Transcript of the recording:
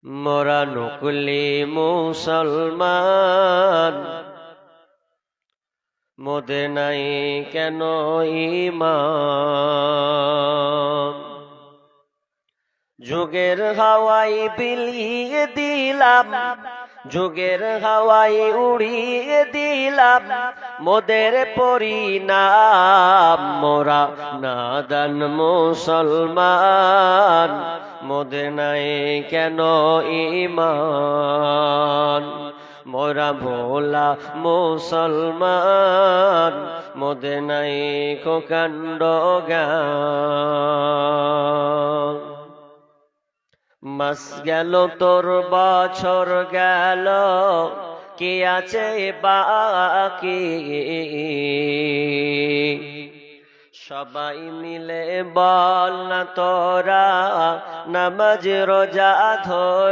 মোরা নকলি মুসলমান, মোদের নাই কেন ঈমান। যুগের হাওয়ায় বিলিয়ে দিলাম, যুগের হাওয়ায় উড়িয়ে দিলাম মোদের পরিণাম। মোরা নাদান মুসলমান, মোদের নাই কেন ঈমান। মোরা ভোলা মুসলমান, মোদের নাই কাণ্ড জ্ঞান। মাস গেল তোর বছর গেল, কি আছে বাকি? সবাই মিলে বল না তোরা নামাজ রোজা ধর।